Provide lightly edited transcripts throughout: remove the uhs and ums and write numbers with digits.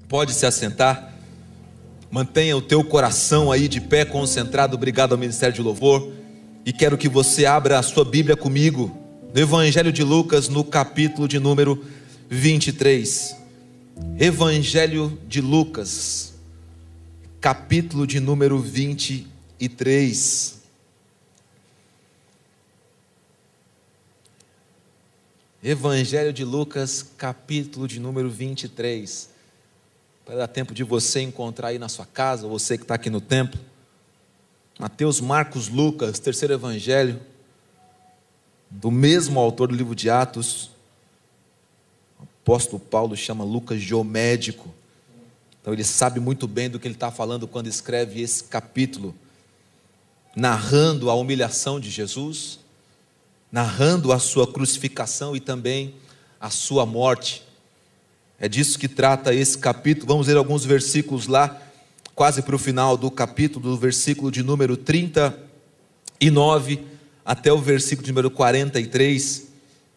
Pode se assentar. Mantenha o teu coração aí de pé, concentrado. Obrigado ao Ministério de Louvor. E quero que você abra a sua Bíblia comigo no Evangelho de Lucas, no capítulo de número 23. Evangelho de Lucas, capítulo de número 23. Evangelho de Lucas, capítulo de número 23. Para dar tempo de você encontrar aí na sua casa, você que está aqui no templo. Mateus, Marcos, Lucas, terceiro evangelho, do mesmo autor do livro de Atos. O apóstolo Paulo chama Lucas de o médico. Então ele sabe muito bem do que ele está falando quando escreve esse capítulo, narrando a humilhação de Jesus, narrando a sua crucificação e também a sua morte. É disso que trata esse capítulo. Vamos ler alguns versículos lá, quase para o final do capítulo, do versículo de número 39 até o versículo de número 43,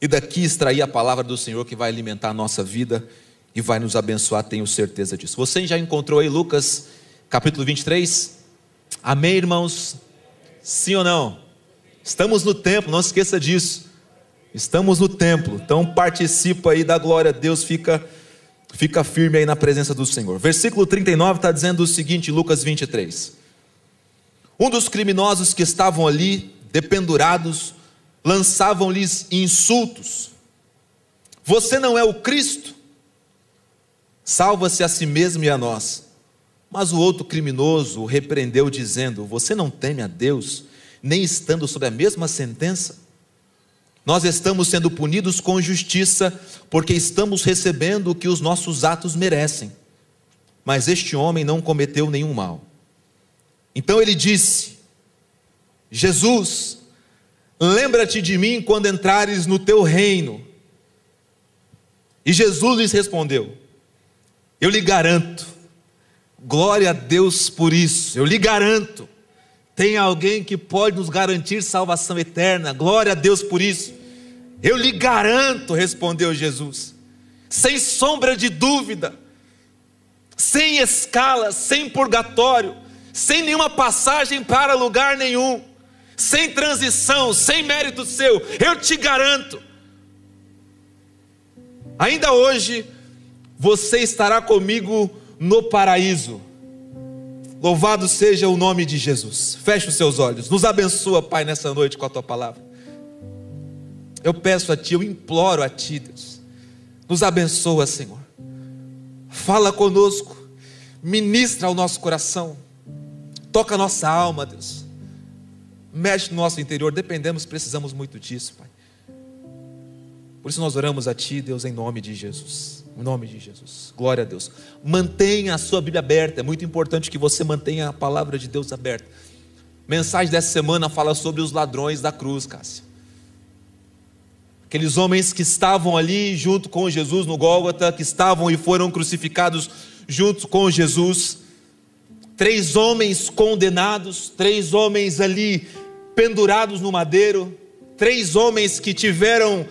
e daqui extrair a palavra do Senhor que vai alimentar a nossa vida e vai nos abençoar, tenho certeza disso. Você já encontrou aí Lucas capítulo 23? Amém, irmãos? Sim ou não? Estamos no templo, não esqueça disso. Estamos no templo, então participa aí da glória a Deus, fica firme aí na presença do Senhor. Versículo 39 está dizendo o seguinte, Lucas 23. Um dos criminosos que estavam ali, dependurados, lançavam-lhes insultos. Você não é o Cristo? Salva-se a si mesmo e a nós. Mas o outro criminoso o repreendeu, dizendo: você não teme a Deus, nem estando sob a mesma sentença? Nós estamos sendo punidos com justiça, porque estamos recebendo o que os nossos atos merecem. Mas este homem não cometeu nenhum mal. Então ele disse: Jesus, lembra-te de mim quando entrares no teu reino. E Jesus lhes respondeu: eu lhe garanto, glória a Deus por isso, eu lhe garanto, tem alguém que pode nos garantir salvação eterna, glória a Deus por isso. Eu lhe garanto, respondeu Jesus, sem sombra de dúvida, sem escala, sem purgatório, sem nenhuma passagem para lugar nenhum, sem transição, sem mérito seu, eu te garanto, ainda hoje você estará comigo no paraíso. Louvado seja o nome de Jesus. Feche os seus olhos, nos abençoa, Pai, nessa noite com a tua palavra. Eu peço a Ti, eu imploro a Ti, Deus, nos abençoa, Senhor. Fala conosco, ministra ao nosso coração, toca a nossa alma, Deus, mexe no nosso interior, dependemos, precisamos muito disso, Pai. Por isso nós oramos a Ti, Deus, em nome de Jesus. Em nome de Jesus, glória a Deus. Mantenha a sua Bíblia aberta, é muito importante que você mantenha a palavra de Deus aberta. Mensagem dessa semana fala sobre os ladrões da cruz, Cássio. Aqueles homens que estavam ali junto com Jesus no Gólgota, que estavam e foram crucificados junto com Jesus. 3 homens condenados, 3 homens ali pendurados no madeiro, 3 homens que tiveram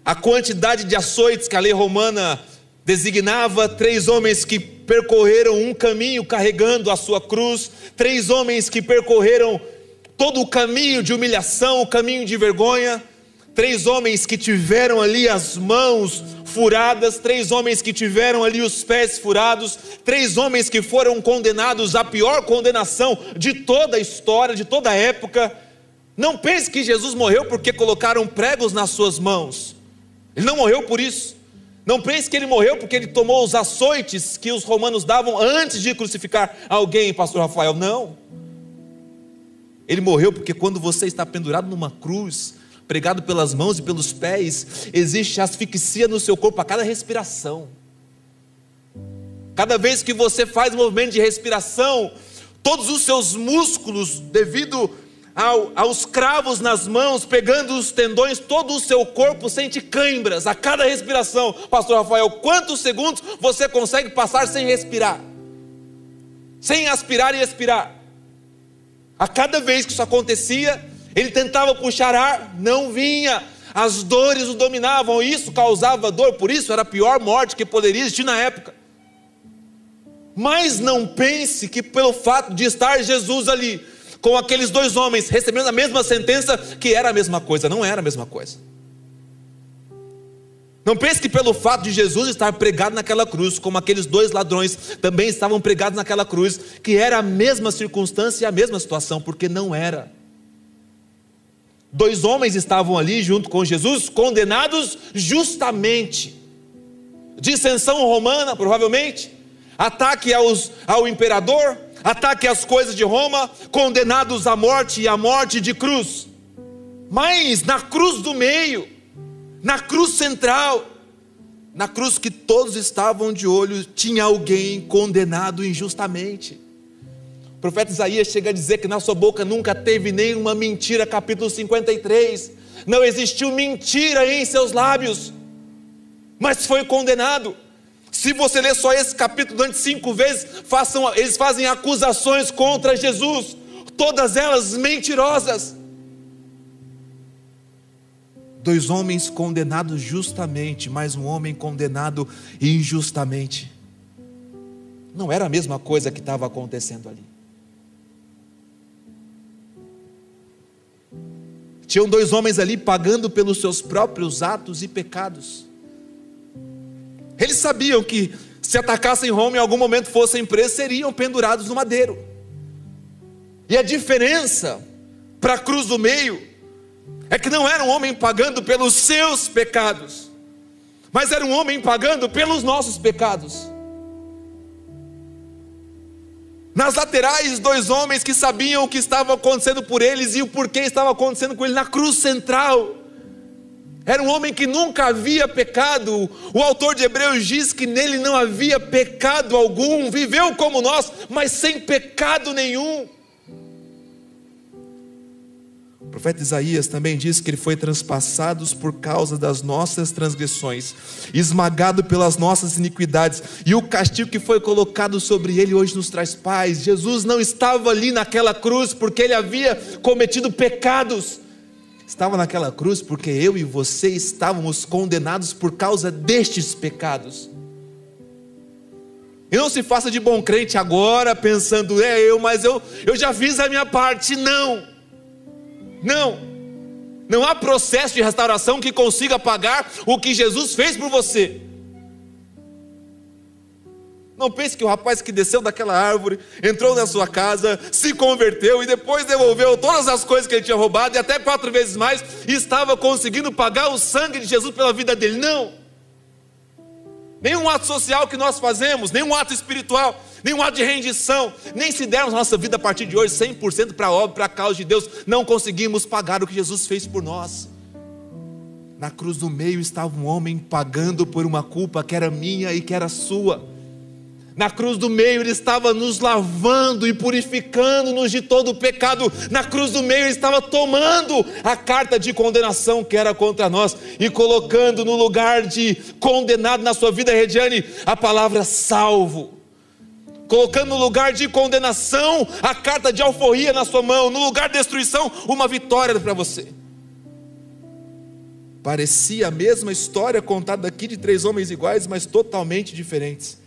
a quantidade de açoites que a lei romana designava, 3 homens que percorreram um caminho carregando a sua cruz, 3 homens que percorreram todo o caminho de humilhação, o caminho de vergonha, 3 homens que tiveram ali as mãos furadas, 3 homens que tiveram ali os pés furados, 3 homens que foram condenados à pior condenação de toda a história, de toda a época. Não pense que Jesus morreu porque colocaram pregos nas suas mãos. Ele não morreu por isso. Não pense que ele morreu porque ele tomou os açoites que os romanos davam antes de crucificar alguém, pastor Rafael. Não. Ele morreu porque quando você está pendurado numa cruz, pregado pelas mãos e pelos pés, existe asfixia no seu corpo a cada respiração. Cada vez que você faz um movimento de respiração, todos os seus músculos, devido aos cravos nas mãos, pegando os tendões, todo o seu corpo sente cãibras a cada respiração. Pastor Rafael, quantos segundos você consegue passar sem respirar? Sem aspirar e expirar? A cada vez que isso acontecia, ele tentava puxar ar, não vinha. As dores o dominavam, isso causava dor, por isso era a pior morte que poderia existir na época. Mas não pense que pelo fato de estar Jesus ali, com aqueles dois homens recebendo a mesma sentença, que era a mesma coisa. Não era a mesma coisa. Não pense que pelo fato de Jesus estar pregado naquela cruz, como aqueles dois ladrões também estavam pregados naquela cruz, que era a mesma circunstância e a mesma situação, porque não era. Dois homens estavam ali junto com Jesus, condenados justamente. Dissensão romana, provavelmente, ataque ao imperador, ataque às coisas de Roma, condenados à morte e à morte de cruz. Mas na cruz do meio, na cruz central, na cruz que todos estavam de olho, tinha alguém condenado injustamente. O profeta Isaías chega a dizer que na sua boca nunca teve nenhuma mentira, capítulo 53. Não existiu mentira em seus lábios, mas foi condenado. Se você ler só esse capítulo durante 5 vezes, eles fazem acusações contra Jesus, todas elas mentirosas. Dois homens condenados justamente, mas um homem condenado injustamente. Não era a mesma coisa que estava acontecendo ali. Tinham dois homens ali pagando pelos seus próprios atos e pecados. Eles sabiam que se atacassem Roma, em algum momento fossem presos, seriam pendurados no madeiro. E a diferença para a cruz do meio é que não era um homem pagando pelos seus pecados, mas era um homem pagando pelos nossos pecados. Nas laterais, dois homens que sabiam o que estava acontecendo por eles e o porquê estava acontecendo com ele. Na cruz central, era um homem que nunca havia pecado. O autor de Hebreus diz que nele não havia pecado algum, viveu como nós, mas sem pecado nenhum. O profeta Isaías também diz que ele foi transpassado por causa das nossas transgressões, esmagado pelas nossas iniquidades, e o castigo que foi colocado sobre ele hoje nos traz paz. Jesus não estava ali naquela cruz porque ele havia cometido pecados, estava naquela cruz porque eu e você estávamos condenados por causa destes pecados. E não se faça de bom crente agora pensando, mas eu já fiz a minha parte. Não há processo de restauração que consiga pagar o que Jesus fez por você. Não pense que o rapaz que desceu daquela árvore, entrou na sua casa, se converteu e depois devolveu todas as coisas que ele tinha roubado e até 4 vezes mais, e estava conseguindo pagar o sangue de Jesus pela vida dele. Não. Nenhum ato social que nós fazemos, nenhum ato espiritual, nenhum ato de rendição, nem se dermos a nossa vida a partir de hoje 100% para a obra, para a causa de Deus, não conseguimos pagar o que Jesus fez por nós. Na cruz do meio estava um homem pagando por uma culpa que era minha e que era sua. Na cruz do meio ele estava nos lavando e purificando-nos de todo o pecado. Na cruz do meio ele estava tomando a carta de condenação que era contra nós e colocando no lugar de condenado na sua vida, Rediane, a palavra salvo. Colocando no lugar de condenação a carta de alforria na sua mão, no lugar de destruição, uma vitória para você. Parecia a mesma história contada aqui de 3 homens iguais, mas totalmente diferentes.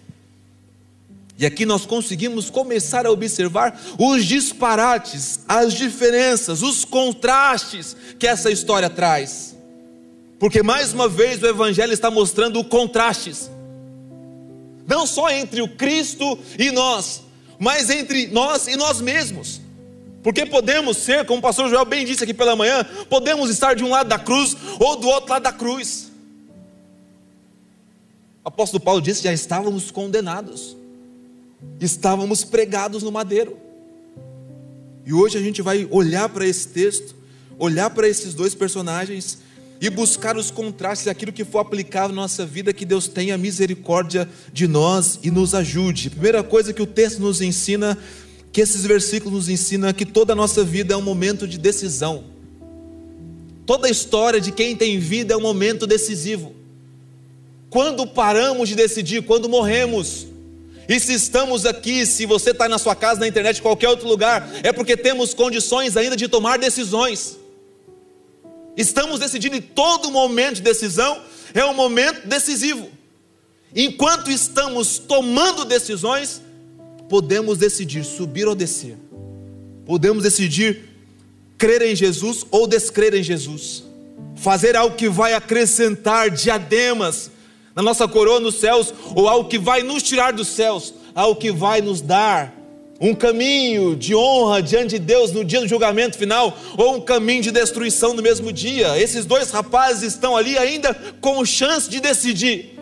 E aqui nós conseguimos começar a observar os disparates, as diferenças, os contrastes que essa história traz. Porque mais uma vez o Evangelho está mostrando contrastes. Não só entre o Cristo e nós, mas entre nós e nós mesmos. Porque podemos ser, como o pastor Joel bem disse aqui pela manhã, podemos estar de um lado da cruz ou do outro lado da cruz. O apóstolo Paulo disse que já estávamos condenados. Estávamos pregados no madeiro. E hoje a gente vai olhar para esse texto, olhar para esses dois personagens e buscar os contrastes, aquilo que for aplicável na nossa vida, que Deus tenha misericórdia de nós e nos ajude. A primeira coisa que o texto nos ensina, que esses versículos nos ensinam, é que toda a nossa vida é um momento de decisão. Toda a história de quem tem vida é um momento decisivo. Quando paramos de decidir, quando morremos. E se estamos aqui, se você está na sua casa, na internet, em qualquer outro lugar, é porque temos condições ainda de tomar decisões. Estamos decidindo, e todo momento de decisão é um momento decisivo. Enquanto estamos tomando decisões, podemos decidir subir ou descer. Podemos decidir crer em Jesus ou descrer em Jesus. Fazer algo que vai acrescentar diademas na nossa coroa nos céus, ou algo que vai nos tirar dos céus, algo que vai nos dar um caminho de honra diante de Deus no dia do julgamento final, ou um caminho de destruição no mesmo dia. Esses dois rapazes estão ali ainda com chance de decidir.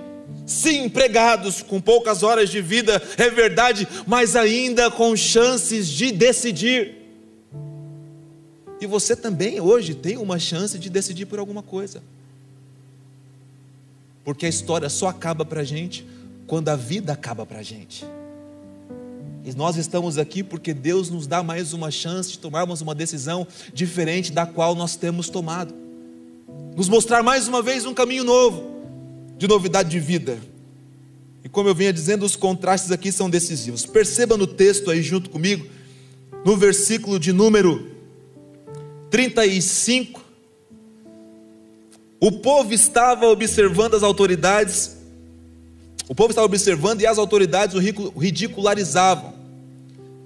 Sim, empregados com poucas horas de vida, é verdade, mas ainda com chances de decidir. E você também hoje tem uma chance de decidir por alguma coisa. Porque a história só acaba para a gente quando a vida acaba para a gente. E nós estamos aqui porque Deus nos dá mais uma chance de tomarmos uma decisão diferente da qual nós temos tomado. Nos mostrar mais uma vez um caminho novo, de novidade de vida. E como eu vinha dizendo, os contrastes aqui são decisivos. Perceba no texto aí junto comigo, no versículo de número 35, o povo estava observando as autoridades, e as autoridades o ridicularizavam.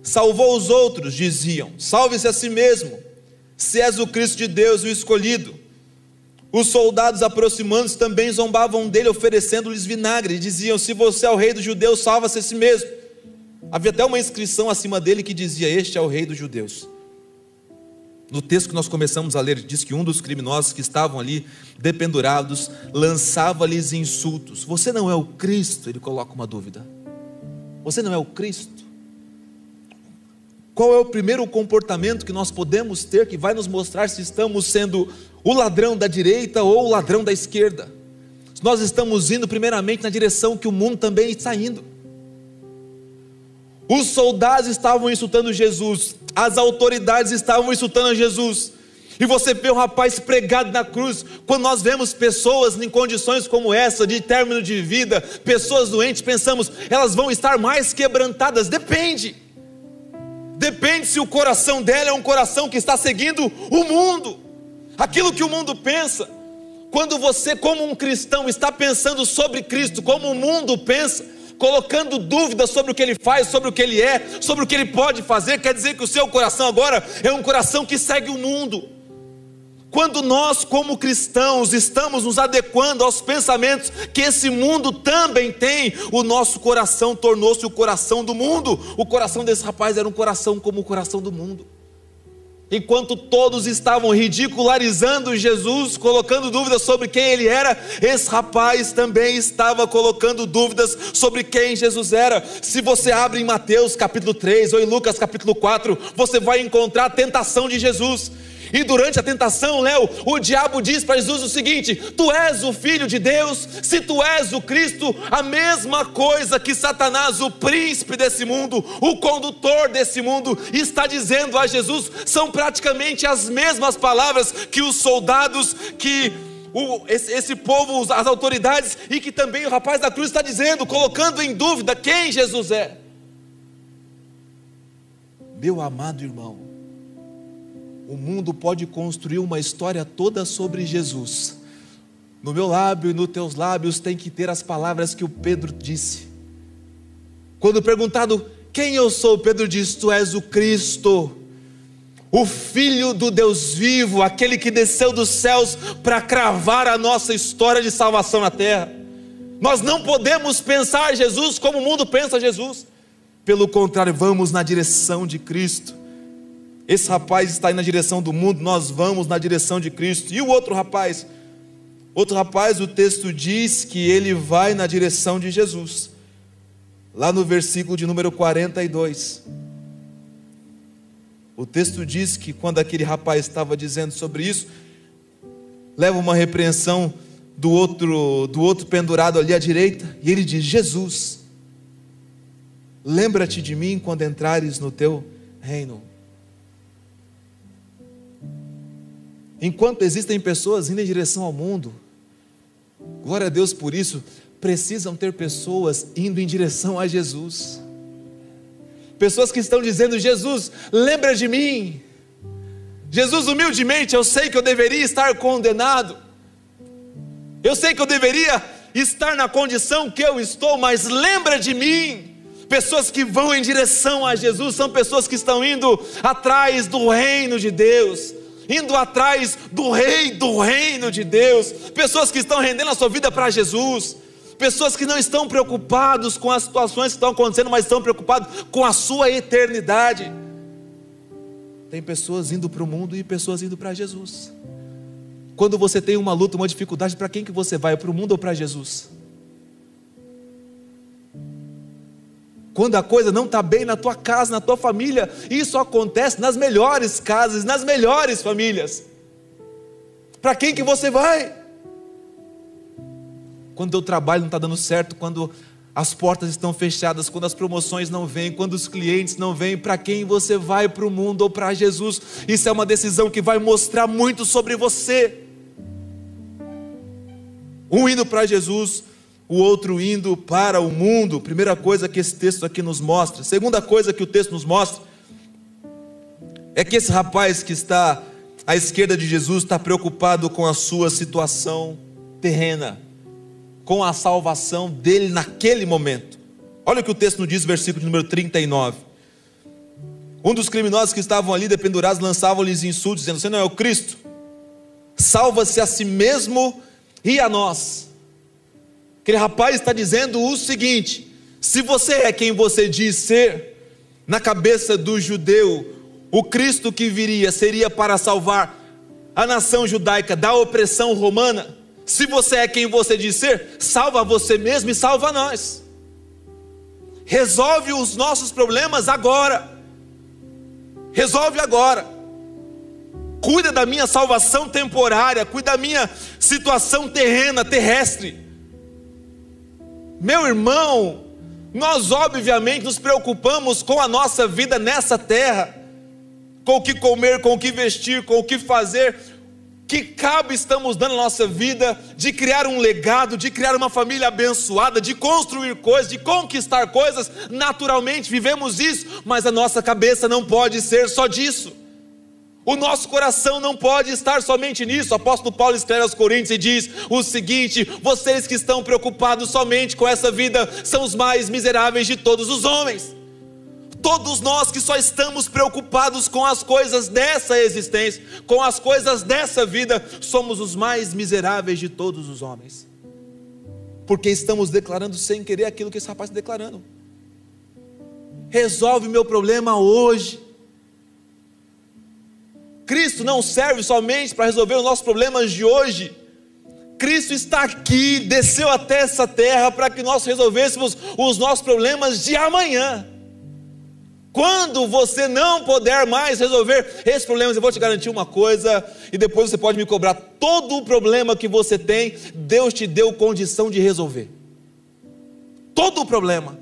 Salvou os outros, diziam, salve-se a si mesmo, se és o Cristo de Deus, o escolhido. Os soldados, aproximando-se, também zombavam dele, oferecendo-lhes vinagre, e diziam, se você é o rei dos judeus, salva-se a si mesmo. Havia até uma inscrição acima dele que dizia, este é o rei dos judeus. No texto que nós começamos a ler, diz que um dos criminosos que estavam ali dependurados lançava-lhes insultos. Você não é o Cristo? Ele coloca uma dúvida. Você não é o Cristo? Qual é o primeiro comportamento que nós podemos ter que vai nos mostrar se estamos sendo o ladrão da direita ou o ladrão da esquerda? Nós estamos indo primeiramente na direção que o mundo também está indo. Os soldados estavam insultando Jesus, as autoridades estavam insultando Jesus, e você vê um rapaz pregado na cruz. Quando nós vemos pessoas em condições como essa, de término de vida, pessoas doentes, pensamos, elas vão estar mais quebrantadas. Depende se o coração dela é um coração que está seguindo o mundo, aquilo que o mundo pensa. Quando você, como um cristão, está pensando sobre Cristo, como o mundo pensa, colocando dúvidas sobre o que ele faz, sobre o que ele é, sobre o que ele pode fazer, quer dizer que o seu coração agora é um coração que segue o mundo. Quando nós, como cristãos, estamos nos adequando aos pensamentos que esse mundo também tem, o nosso coração tornou-se o coração do mundo. O coração desse rapaz era um coração como o coração do mundo. Enquanto todos estavam ridicularizando Jesus, colocando dúvidas sobre quem ele era, esse rapaz também estava colocando dúvidas sobre quem Jesus era. Se você abre em Mateus capítulo 3 ou em Lucas capítulo 4, você vai encontrar a tentação de Jesus. E durante a tentação, Léo, o diabo diz para Jesus o seguinte: tu és o Filho de Deus, se tu és o Cristo, a mesma coisa que Satanás, o príncipe desse mundo, o condutor desse mundo, está dizendo a Jesus, são praticamente as mesmas palavras que os soldados, que esse povo, as autoridades, e que também o rapaz da cruz está dizendo, colocando em dúvida quem Jesus é. Meu amado irmão, o mundo pode construir uma história toda sobre Jesus. No meu lábio e nos teus lábios tem que ter as palavras que o Pedro disse. Quando perguntado quem eu sou, Pedro diz, tu és o Cristo, o Filho do Deus vivo, aquele que desceu dos céus para cravar a nossa história de salvação na terra. Nós não podemos pensar Jesus como o mundo pensa Jesus. Pelo contrário, vamos na direção de Cristo. Esse rapaz está indo na direção do mundo, nós vamos na direção de Cristo. E o outro rapaz, o texto diz que ele vai na direção de Jesus. Lá no versículo de número 42, o texto diz que quando aquele rapaz estava dizendo sobre isso, leva uma repreensão do outro pendurado ali à direita, e ele diz: Jesus, lembra-te de mim quando entrares no teu reino. Enquanto existem pessoas indo em direção ao mundo, glória a Deus por isso, precisam ter pessoas indo em direção a Jesus. Pessoas que estão dizendo: Jesus, lembra de mim. Jesus, humildemente, eu sei que eu deveria estar condenado, eu sei que eu deveria estar na condição que eu estou, mas lembra de mim, Pessoas que vão em direção a Jesus são pessoas que estão indo atrás do reino de Deus, indo atrás do rei do reino de Deus. Pessoas que estão rendendo a sua vida para Jesus. Pessoas que não estão preocupados com as situações que estão acontecendo, mas estão preocupados com a sua eternidade. Tem pessoas indo para o mundo e pessoas indo para Jesus. Quando você tem uma luta, uma dificuldade, para quem que você vai? Para o mundo ou para Jesus? Quando a coisa não está bem na tua casa, na tua família, isso acontece nas melhores casas, nas melhores famílias. Para quem que você vai? Quando o teu trabalho não está dando certo, quando as portas estão fechadas, quando as promoções não vêm, quando os clientes não vêm, para quem você vai? Para o mundo ou para Jesus? Isso é uma decisão que vai mostrar muito sobre você. Um indo para Jesus, o outro indo para o mundo. Primeira coisa que esse texto aqui nos mostra. Segunda coisa que o texto nos mostra é que esse rapaz que está à esquerda de Jesus está preocupado com a sua situação terrena, com a salvação dele naquele momento. Olha o que o texto nos diz, versículo número 39. Um dos criminosos que estavam ali dependurados lançavam-lhes insultos, dizendo: você não é o Cristo? Salva-se a si mesmo e a nós. Aquele rapaz está dizendo o seguinte: se você é quem você diz ser, na cabeça do judeu, o Cristo que viria seria para salvar a nação judaica da opressão romana. Se você é quem você diz ser, salva você mesmo e salva nós. Resolve os nossos problemas agora. Resolve agora. Cuida da minha salvação temporária, cuida da minha situação terrena, terrestre. Meu irmão, nós obviamente nos preocupamos com a nossa vida nessa terra, com o que comer, com o que vestir, com o que fazer. Que cabo estamos dando à nossa vida de criar um legado, de criar uma família abençoada, de construir coisas, de conquistar coisas? Naturalmente vivemos isso, mas a nossa cabeça não pode ser só disso. O nosso coração não pode estar somente nisso. O apóstolo Paulo escreve aos Coríntios e diz o seguinte: vocês que estão preocupados somente com essa vida são os mais miseráveis de todos os homens. Todos nós que só estamos preocupados com as coisas dessa existência, com as coisas dessa vida, somos os mais miseráveis de todos os homens, porque estamos declarando sem querer aquilo que esse rapaz está declarando. Resolve meu problema hoje. Cristo não serve somente para resolver os nossos problemas de hoje. Cristo está aqui, desceu até essa terra para que nós resolvêssemos os nossos problemas de amanhã. Quando você não puder mais resolver esses problemas, eu vou te garantir uma coisa, e depois você pode me cobrar: todo o problema que você tem, Deus te deu condição de resolver. Todo o problema.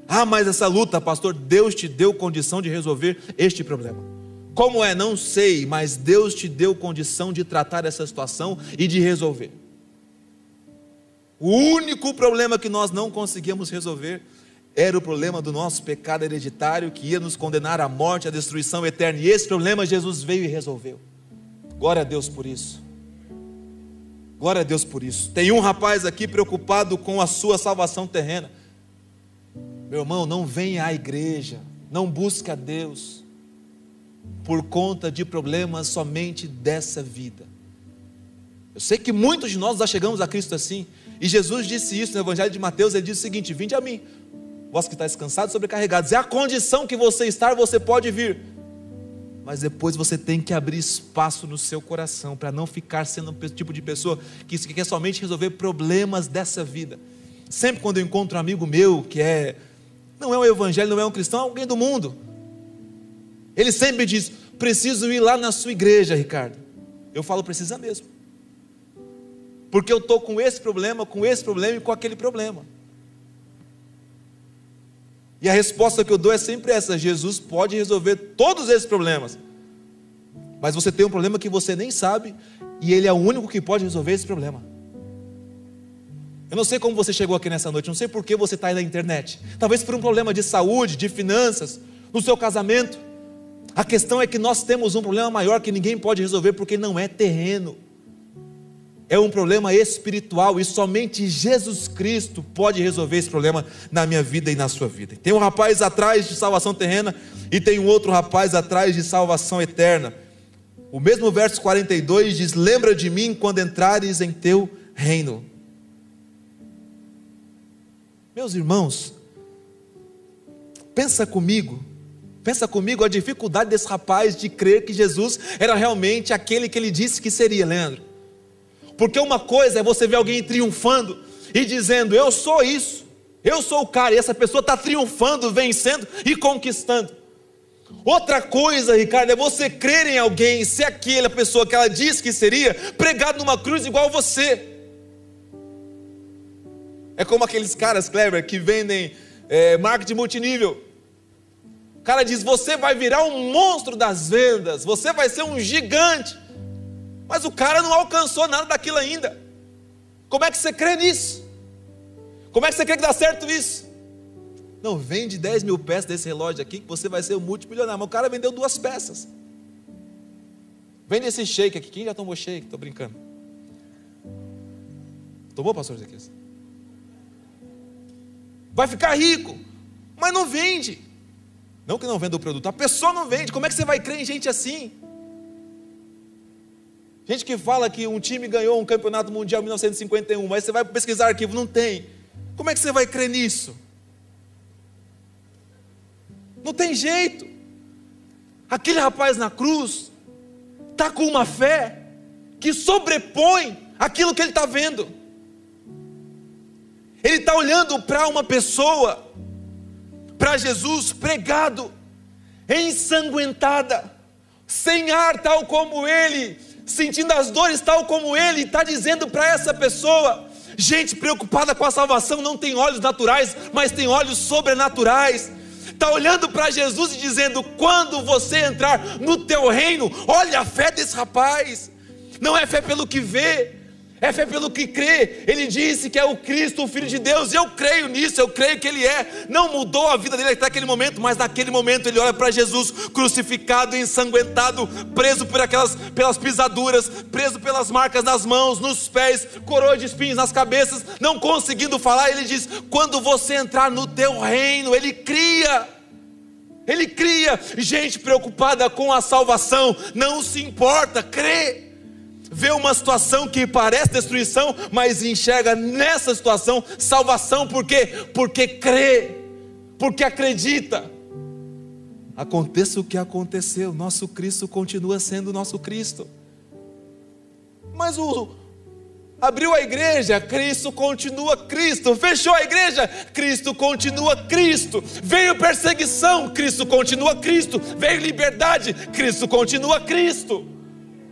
Ah, mas essa luta, pastor, Deus te deu condição de resolver este problema. Como é? Não sei, mas Deus te deu condição de tratar essa situação e de resolver. O único problema que nós não conseguíamos resolver era o problema do nosso pecado hereditário, que ia nos condenar à morte, à destruição eterna. E esse problema Jesus veio e resolveu. Glória a Deus por isso. Glória a Deus por isso. Tem um rapaz aqui preocupado com a sua salvação terrena. Meu irmão, não venha à igreja, não busque a Deus por conta de problemas somente dessa vida. Eu sei que muitos de nós já chegamos a Cristo assim, e Jesus disse isso no Evangelho de Mateus. Ele disse o seguinte: vinde a mim, vós que estáis cansados e sobrecarregados. É a condição que você está, você pode vir, mas depois você tem que abrir espaço no seu coração, para não ficar sendo um tipo de pessoa que quer somente resolver problemas dessa vida. Sempre quando eu encontro um amigo meu que não é um evangelho, não é um cristão, é alguém do mundo, ele sempre diz: preciso ir lá na sua igreja, Ricardo. Eu falo: precisa mesmo, porque eu estou com esse problema e com aquele problema. E a resposta que eu dou é sempre essa: Jesus pode resolver todos esses problemas, mas você tem um problema que você nem sabe, e Ele é o único que pode resolver esse problema. Eu não sei como você chegou aqui nessa noite, não sei por que você está aí na internet. Talvez por um problema de saúde, de finanças, no seu casamento. A questão é que nós temos um problema maior que ninguém pode resolver, porque não é terreno. é um problema espiritual, e somente Jesus Cristo pode resolver esse problema na minha vida e na sua vida. Tem um rapaz atrás de salvação terrena, e tem um outro rapaz atrás de salvação eterna. O mesmo verso 42 diz: lembra de mim quando entrares em teu reino. Meus irmãos, pensa comigo a dificuldade desse rapaz de crer que Jesus era realmente aquele que ele disse que seria, Leandro. Porque uma coisa é você ver alguém triunfando e dizendo: eu sou isso, eu sou o cara, e essa pessoa está triunfando, vencendo e conquistando. Outra coisa, Ricardo, é você crer em alguém, ser aquela pessoa que ela disse que seria, pregado numa cruz igual você. É como aqueles caras, Kleber, que vendem marketing multinível. O cara diz: você vai virar um monstro das vendas, você vai ser um gigante. Mas o cara não alcançou nada daquilo ainda. Como é que você crê nisso? Como é que você crê que dá certo isso? Não, vende 10 mil peças desse relógio aqui que você vai ser um multimilionário. Mas o cara vendeu 2 peças. Vende esse shake aqui. Quem já tomou shake? Estou brincando. Tomou, pastor Ezequias? Vai ficar rico, mas não vende. Não que não venda o produto, a pessoa não vende. Como é que você vai crer em gente assim? Gente que fala que um time ganhou um campeonato mundial em 1951, mas você vai pesquisar arquivo, não tem. Como é que você vai crer nisso? Não tem jeito. Aquele rapaz na cruz está com uma fé que sobrepõe aquilo que ele está vendo. Ele está olhando para uma pessoa, para Jesus pregado, ensanguentada, sem ar tal como ele, sentindo as dores tal como ele, está dizendo para essa pessoa. Gente preocupada com a salvação não tem olhos naturais, mas tem olhos sobrenaturais. Está olhando para Jesus e dizendo: quando você entrar no teu reino, olha a fé desse rapaz. Não é fé pelo que vê, é fé pelo que crê. Ele disse que é o Cristo, o Filho de Deus. Eu creio nisso, eu creio que Ele é. Não mudou a vida dele até aquele momento, mas naquele momento ele olha para Jesus crucificado, ensanguentado, preso pelas pisaduras, preso pelas marcas nas mãos, nos pés, coroa de espinhos nas cabeças, não conseguindo falar. Ele diz: quando você entrar no teu reino, ele cria. Ele cria. Gente preocupada com a salvação não se importa, crê. Vê uma situação que parece destruição, mas enxerga nessa situação salvação. Por quê? Porque crê, porque acredita. Aconteça o que aconteceu, nosso Cristo continua sendo nosso Cristo. Mas abriu a igreja, Cristo continua Cristo. Fechou a igreja, Cristo continua Cristo. Veio perseguição, Cristo continua Cristo. Veio liberdade, Cristo continua Cristo.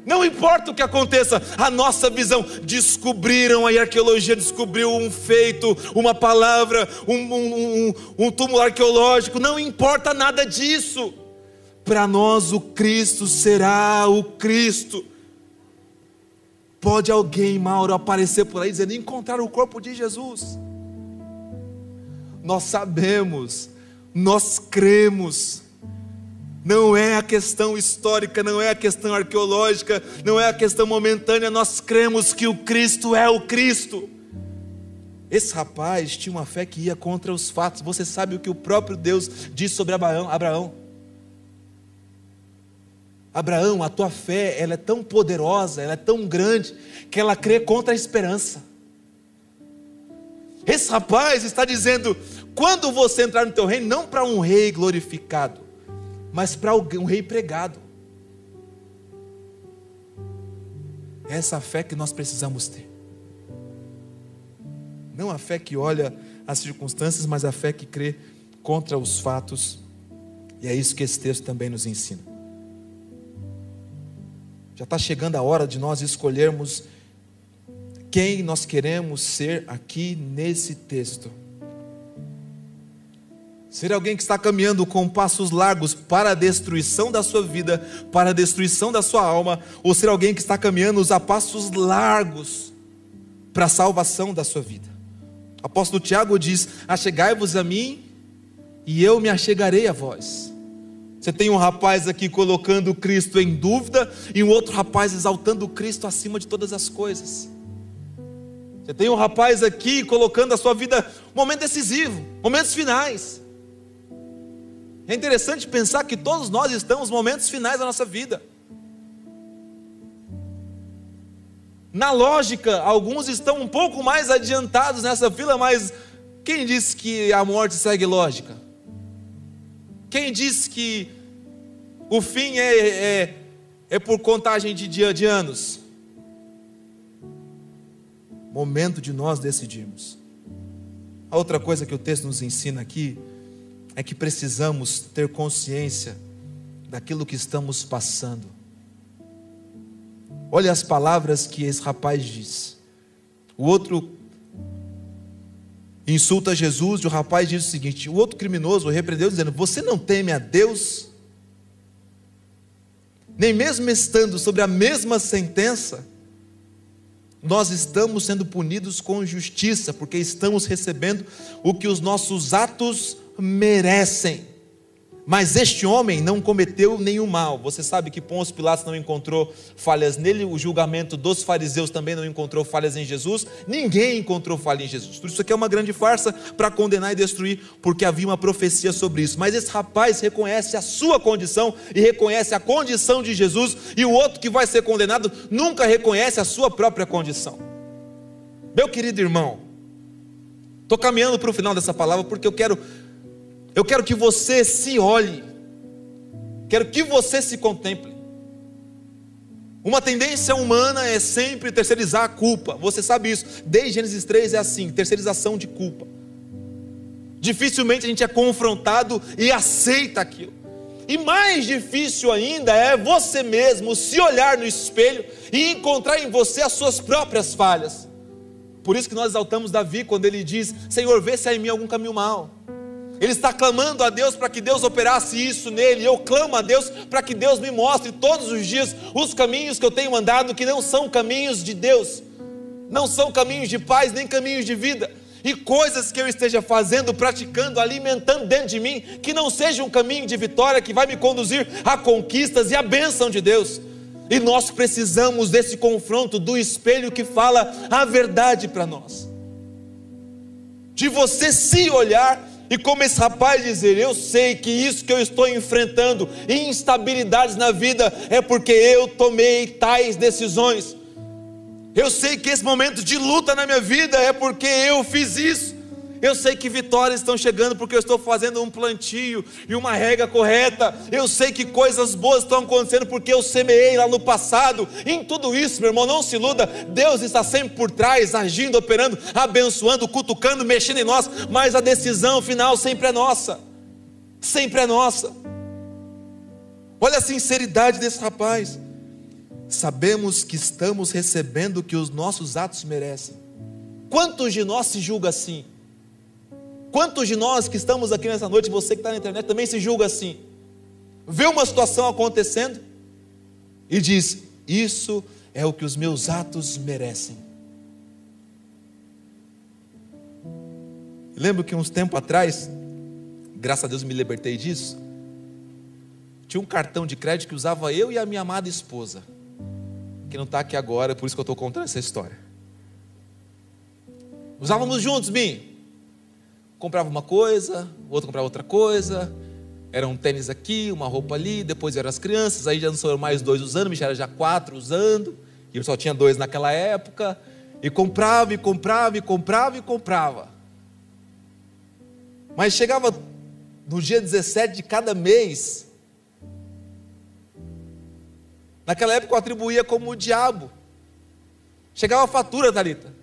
Não importa o que aconteça, a nossa visão. Descobriram, a arqueologia descobriu um feito, uma palavra, um túmulo arqueológico. Não importa nada disso. Para nós o Cristo será o Cristo. Pode alguém, Mauro, aparecer por aí dizendo: encontrar o corpo de Jesus. Nós sabemos, nós cremos. Não é a questão histórica, não é a questão arqueológica, não é a questão momentânea. Nós cremos que o Cristo é o Cristo. Esse rapaz tinha uma fé que ia contra os fatos. Você sabe o que o próprio Deus diz sobre Abraão? Abraão, a tua fé, ela é tão poderosa, ela é tão grande, que ela crê contra a esperança. Esse rapaz está dizendo: quando você entrar no teu reino, não para um rei glorificado, mas para um rei pregado. É essa fé que nós precisamos ter. Não a fé que olha as circunstâncias, mas a fé que crê contra os fatos. E é isso que esse texto também nos ensina. Já está chegando a hora de nós escolhermos quem nós queremos ser aqui nesse texto. Ser alguém que está caminhando com passos largos para a destruição da sua vida, para a destruição da sua alma, ou ser alguém que está caminhando a passos largos para a salvação da sua vida. O apóstolo Tiago diz: achegai-vos a mim e eu me achegarei a vós. Você tem um rapaz aqui colocando Cristo em dúvida, e um outro rapaz exaltando Cristo acima de todas as coisas. Você tem um rapaz aqui colocando a sua vida, momento decisivo, momentos finais. É interessante pensar que todos nós estamos nos momentos finais da nossa vida. Na lógica, alguns estão um pouco mais adiantados nessa fila, mas quem disse que a morte segue lógica? Quem disse que o fim é por contagem de anos? Momento de nós decidirmos. A outra coisa que o texto nos ensina aqui é que precisamos ter consciência daquilo que estamos passando. Olha as palavras que esse rapaz diz. O outro insulta Jesus e o rapaz diz o seguinte: o outro criminoso o repreendeu dizendo: você não teme a Deus? Nem mesmo estando sobre a mesma sentença, nós estamos sendo punidos com justiça, porque estamos recebendo o que os nossos atos merecem. Mas este homem não cometeu nenhum mal. Você sabe que Pôncio Pilatos não encontrou falhas nele, o julgamento dos fariseus também não encontrou falhas em Jesus, ninguém encontrou falha em Jesus. Por isso aqui é uma grande farsa para condenar e destruir, porque havia uma profecia sobre isso. Mas esse rapaz reconhece a sua condição e reconhece a condição de Jesus, e o outro que vai ser condenado nunca reconhece a sua própria condição. Meu querido irmão, estou caminhando para o final dessa palavra porque eu quero que você se olhe, quero que você se contemple. Uma tendência humana é sempre terceirizar a culpa, você sabe isso, desde Gênesis 3 é assim, terceirização de culpa. Dificilmente a gente é confrontado e aceita aquilo. E mais difícil ainda é você mesmo se olhar no espelho e encontrar em você as suas próprias falhas. Por isso que nós exaltamos Davi quando ele diz: Senhor, vê se há em mim algum caminho mau. Ele está clamando a Deus para que Deus operasse isso nele. Eu clamo a Deus para que Deus me mostre todos os dias os caminhos que eu tenho andado, que não são caminhos de Deus, não são caminhos de paz, nem caminhos de vida, e coisas que eu esteja fazendo, praticando, alimentando dentro de mim, que não seja um caminho de vitória, que vai me conduzir a conquistas e a bênção de Deus. E nós precisamos desse confronto do espelho que fala a verdade para nós, de você se olhar e como esse rapaz dizer: eu sei que isso que eu estou enfrentando, instabilidades na vida, é porque eu tomei tais decisões. Eu sei que esse momento de luta na minha vida é porque eu fiz isso. Eu sei que vitórias estão chegando porque eu estou fazendo um plantio e uma rega correta. Eu sei que coisas boas estão acontecendo porque eu semeei lá no passado. Em tudo isso, meu irmão, não se iluda, Deus está sempre por trás, agindo, operando, abençoando, cutucando, mexendo em nós, mas a decisão final sempre é nossa. Sempre é nossa. Olha a sinceridade desse rapaz. Sabemos que estamos recebendo o que os nossos atos merecem. Quantos de nós se julga assim? Quantos de nós que estamos aqui nessa noite, você que está na internet, também se julga assim? Vê uma situação acontecendo e diz: isso é o que os meus atos merecem. Lembro que uns tempos atrás, graças a Deus me libertei disso, tinha um cartão de crédito que usava eu e a minha amada esposa, que não está aqui agora, por isso que eu estou contando essa história. Usávamos juntos, Bim. Comprava uma coisa, o outro comprava outra coisa, era um tênis aqui, uma roupa ali, depois eram as crianças, aí já não são mais 2 usando, já era já 4 usando, e eu só tinha 2 naquela época, e comprava, e comprava, e comprava, e comprava. Mas chegava no dia 17 de cada mês, naquela época eu atribuía como o diabo. Chegava a fatura, Thalita,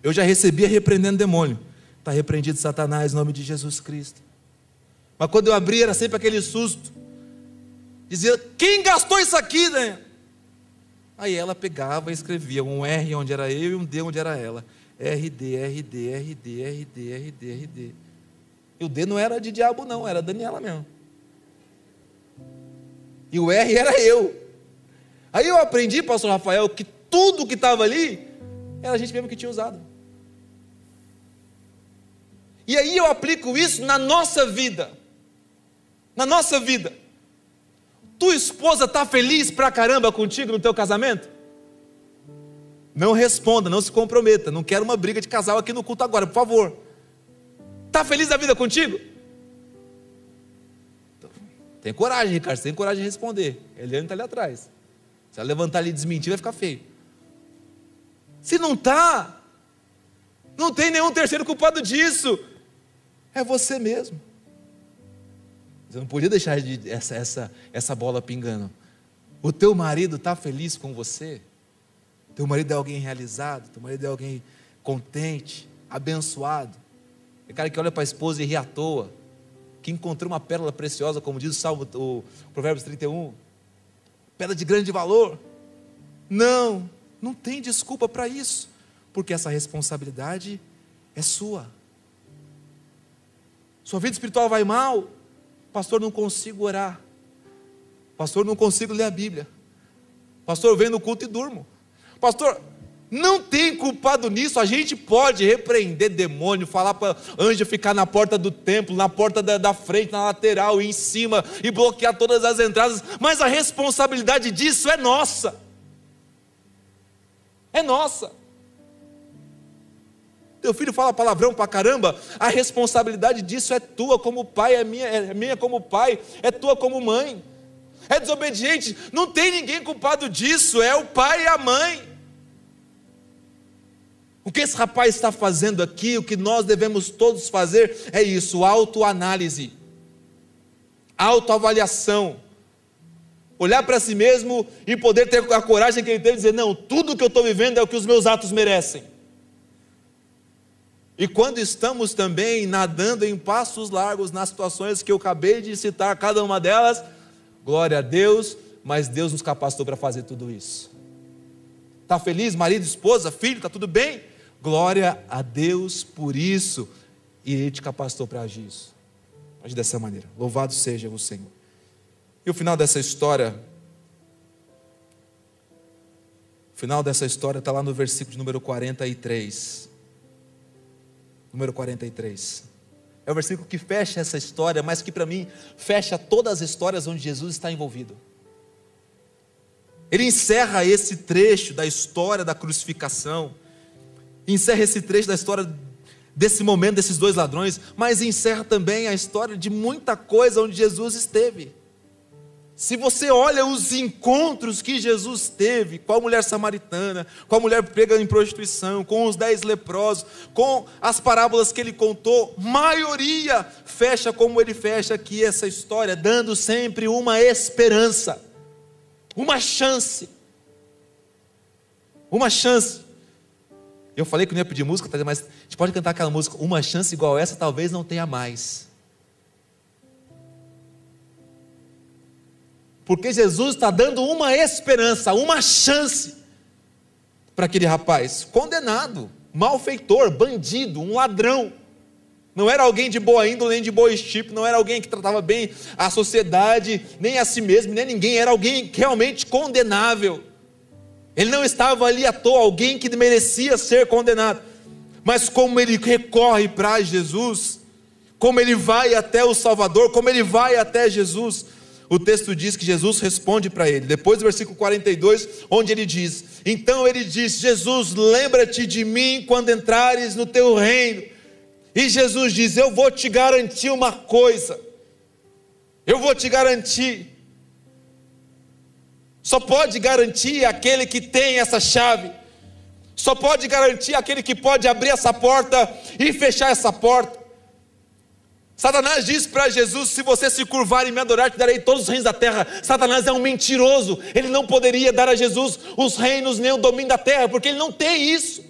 eu já recebia repreendendo demônio. Está repreendido Satanás em nome de Jesus Cristo. Mas quando eu abri era sempre aquele susto. Dizia: quem gastou isso aqui, né? Aí ela pegava e escrevia um R onde era eu e um D onde era ela. RD, RD, RD, RD, RD, RD. E o D não era de diabo não, era Daniela mesmo. E o R era eu. Aí eu aprendi, pastor Rafael, que tudo que estava ali era a gente mesmo que tinha usado. E aí eu aplico isso na nossa vida. Na nossa vida. Tua esposa está feliz pra caramba contigo no teu casamento? Não responda, não se comprometa. Não quero uma briga de casal aqui no culto agora, por favor. Está feliz da vida contigo? Tem coragem, Ricardo, tem coragem de responder. Eliane está ali atrás. Se ela levantar ali e desmentir, vai ficar feio. Se não está, não tem nenhum terceiro culpado disso. É você mesmo. Você não podia deixar essa bola pingando. O teu marido está feliz com você? Teu marido é alguém realizado? Teu marido é alguém contente, abençoado? É cara que olha para a esposa e ri à toa, que encontrou uma pérola preciosa, como diz o Provérbios 31, pedra de grande valor. Não tem desculpa para isso, porque essa responsabilidade é sua. Sua vida espiritual vai mal, pastor, não consigo orar, pastor, não consigo ler a Bíblia, pastor, eu venho no culto e durmo, pastor, não tem culpado nisso. A gente pode repreender demônio, falar para anjo ficar na porta do templo, na porta da frente, na lateral e em cima, e bloquear todas as entradas, mas a responsabilidade disso é nossa. É nossa. Teu filho fala palavrão pra caramba, a responsabilidade disso é tua como pai, é minha como pai, é tua como mãe. É desobediente, não tem ninguém culpado disso, é o pai e a mãe. O que esse rapaz está fazendo aqui, o que nós devemos todos fazer é isso, autoanálise, autoavaliação, olhar para si mesmo e poder ter a coragem que ele teve de dizer, não, tudo que eu estou vivendo é o que os meus atos merecem. E quando estamos também nadando em passos largos nas situações que eu acabei de citar, cada uma delas, glória a Deus, mas Deus nos capacitou para fazer tudo isso. Está feliz, marido, esposa, filho, está tudo bem? Glória a Deus por isso, e Ele te capacitou para agir isso. Agir dessa maneira, louvado seja o Senhor. E o final dessa história está lá no versículo de número 43. Número 43. É o versículo que fecha essa história, mas que para mim fecha todas as histórias onde Jesus está envolvido. Ele encerra esse trecho da história da crucificação, encerra esse trecho da história desse momento desses dois ladrões, mas encerra também a história de muita coisa onde Jesus esteve. Se você olha os encontros que Jesus teve com a mulher samaritana, com a mulher pega em prostituição, com os 10 leprosos, com as parábolas que ele contou, maioria fecha como ele fecha aqui essa história, dando sempre uma esperança, uma chance. Uma chance. Eu falei que não ia pedir música, mas a gente pode cantar aquela música, uma chance igual essa talvez não tenha mais. Porque Jesus está dando uma esperança, uma chance para aquele rapaz, condenado, malfeitor, bandido, um ladrão. Não era alguém de boa índole, nem de boa estirpe, não era alguém que tratava bem a sociedade, nem a si mesmo, nem a ninguém, era alguém realmente condenável. Ele não estava ali à toa, alguém que merecia ser condenado. Mas como ele recorre para Jesus, como ele vai até o Salvador, como ele vai até Jesus, o texto diz que Jesus responde para ele, depois do versículo 42, onde ele diz, então ele diz, Jesus, lembra-te de mim quando entrares no teu reino. E Jesus diz, eu vou te garantir uma coisa, eu vou te garantir, só pode garantir aquele que tem essa chave, só pode garantir aquele que pode abrir essa porta e fechar essa porta. Satanás disse para Jesus, se você se curvar e me adorar, te darei todos os reinos da terra. Satanás é um mentiroso, ele não poderia dar a Jesus os reinos nem o domínio da terra, porque ele não tem isso.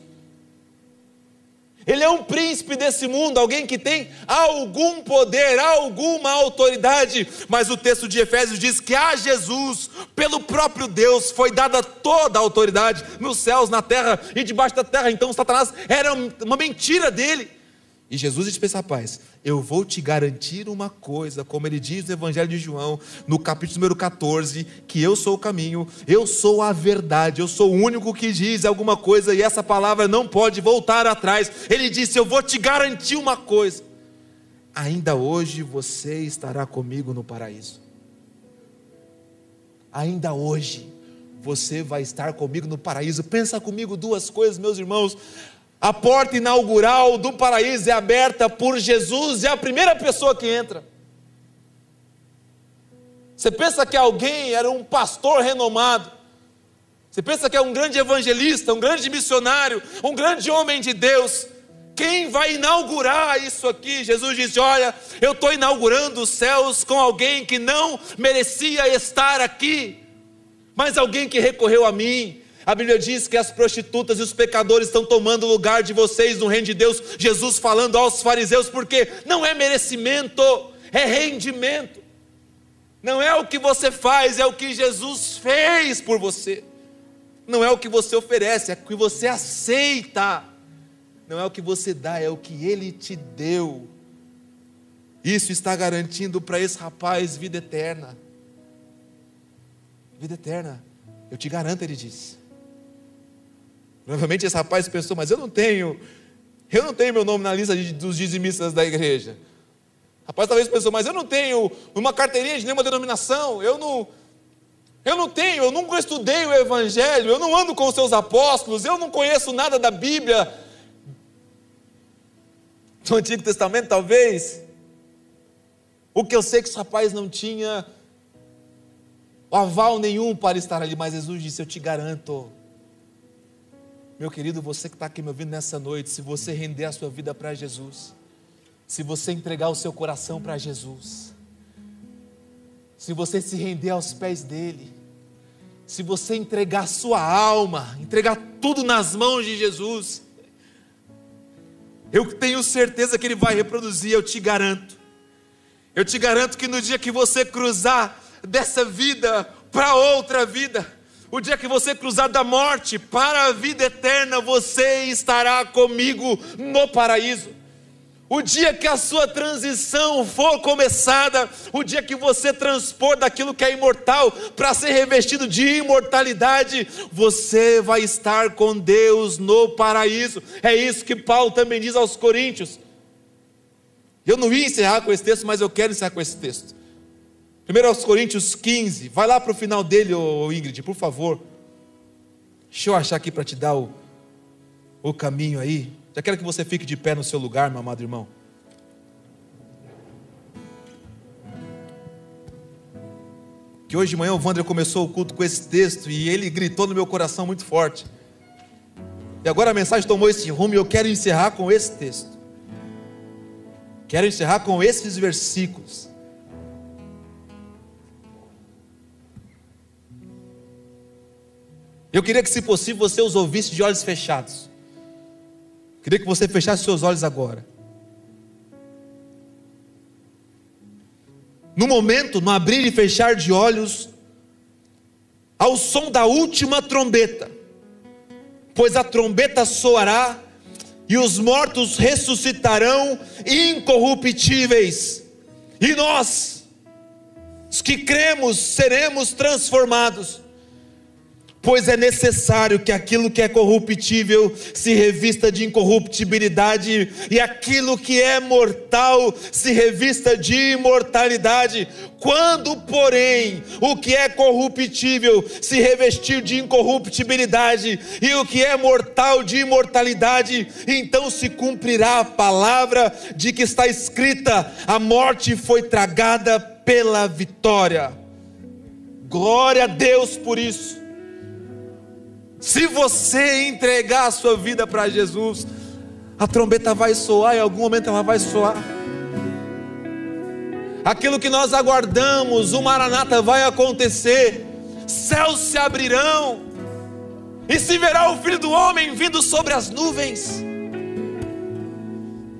Ele é um príncipe desse mundo, alguém que tem algum poder, alguma autoridade, mas o texto de Efésios diz que a Jesus, pelo próprio Deus, foi dada toda a autoridade, nos céus, na terra e debaixo da terra. Então Satanás era uma mentira dele. E Jesus disse para esse rapaz, eu vou te garantir uma coisa, como ele diz no Evangelho de João, no capítulo número 14, que eu sou o caminho, eu sou a verdade, eu sou o único que diz alguma coisa, e essa palavra não pode voltar atrás. Ele disse, eu vou te garantir uma coisa, ainda hoje você estará comigo no paraíso. Ainda hoje você vai estar comigo no paraíso. Pensa comigo duas coisas, meus irmãos. A porta inaugural do paraíso é aberta por Jesus, e é a primeira pessoa que entra. Você pensa que alguém era um pastor renomado, você pensa que é um grande evangelista, um grande missionário, um grande homem de Deus. Quem vai inaugurar isso aqui? Jesus disse: olha, eu estou inaugurando os céus com alguém que não merecia estar aqui, mas alguém que recorreu a mim. A Bíblia diz que as prostitutas e os pecadores estão tomando o lugar de vocês no reino de Deus. Jesus falando aos fariseus, porque não é merecimento, é rendimento. Não é o que você faz, é o que Jesus fez por você. Não é o que você oferece, é o que você aceita. Não é o que você dá, é o que Ele te deu. Isso está garantindo para esse rapaz vida eterna. Vida eterna, eu te garanto, ele disse. Provavelmente esse rapaz pensou: mas eu não tenho meu nome na lista dos dizimistas da igreja. O rapaz talvez pensou: mas eu não tenho uma carteirinha de nenhuma denominação, eu nunca estudei o evangelho, eu não ando com os seus apóstolos, eu não conheço nada da Bíblia, do Antigo Testamento talvez. O que eu sei é que esse rapaz não tinha aval nenhum para estar ali, mas Jesus disse: eu te garanto, meu querido, você que está aqui me ouvindo nessa noite, se você render a sua vida para Jesus, se você entregar o seu coração para Jesus, se você se render aos pés dele, se você entregar a sua alma, entregar tudo nas mãos de Jesus, eu tenho certeza que Ele vai reproduzir. Eu te garanto que no dia que você cruzar dessa vida para outra vida, o dia que você cruzar da morte para a vida eterna, você estará comigo no paraíso. O dia que a sua transição for começada, o dia que você transpor daquilo que é imortal para ser revestido de imortalidade, você vai estar com Deus no paraíso. É isso que Paulo também diz aos Coríntios. Eu não ia encerrar com esse texto, mas eu quero encerrar com esse texto. 1 Coríntios 15, vai lá para o final dele, Ingrid, por favor. Deixa eu achar aqui para te dar o caminho aí. Já quero que você fique de pé no seu lugar, meu amado irmão. Que hoje de manhã o Wander começou o culto com esse texto e ele gritou no meu coração muito forte. E agora a mensagem tomou esse rumo e eu quero encerrar com esse texto. Quero encerrar com esses versículos. Eu queria que, se possível, você os ouvisse de olhos fechados. Queria que você fechasse seus olhos agora. No momento, no abrir e fechar de olhos, ao som da última trombeta, pois a trombeta soará e os mortos ressuscitarão incorruptíveis, e nós, os que cremos, seremos transformados. Pois é necessário que aquilo que é corruptível se revista de incorruptibilidade, e aquilo que é mortal se revista de imortalidade. Quando, porém, o que é corruptível se revestir de incorruptibilidade, e o que é mortal de imortalidade, então se cumprirá a palavra de que está escrita: a morte foi tragada pela vitória. Glória a Deus por isso. Se você entregar a sua vida para Jesus, a trombeta vai soar, em algum momento ela vai soar. Aquilo que nós aguardamos, o Maranata vai acontecer, céus se abrirão, e se verá o Filho do Homem vindo sobre as nuvens.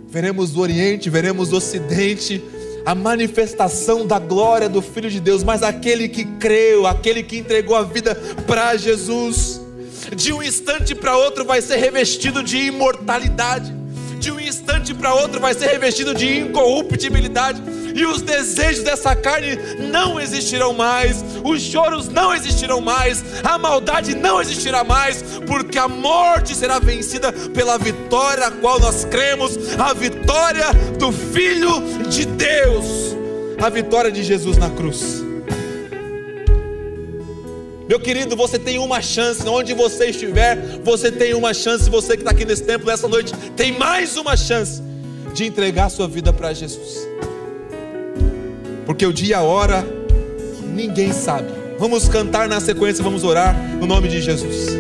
Veremos do Oriente, veremos do Ocidente, a manifestação da glória do Filho de Deus. Mas aquele que creu, aquele que entregou a vida para Jesus, de um instante para outro vai ser revestido de imortalidade, de um instante para outro vai ser revestido de incorruptibilidade, e os desejos dessa carne não existirão mais, os choros não existirão mais, a maldade não existirá mais, porque a morte será vencida pela vitória a qual nós cremos, a vitória do Filho de Deus, a vitória de Jesus na cruz. Meu querido, você tem uma chance, onde você estiver, você tem uma chance. Você que está aqui nesse templo nessa noite, tem mais uma chance de entregar sua vida para Jesus. Porque o dia e a hora, ninguém sabe. Vamos cantar na sequência, vamos orar no nome de Jesus.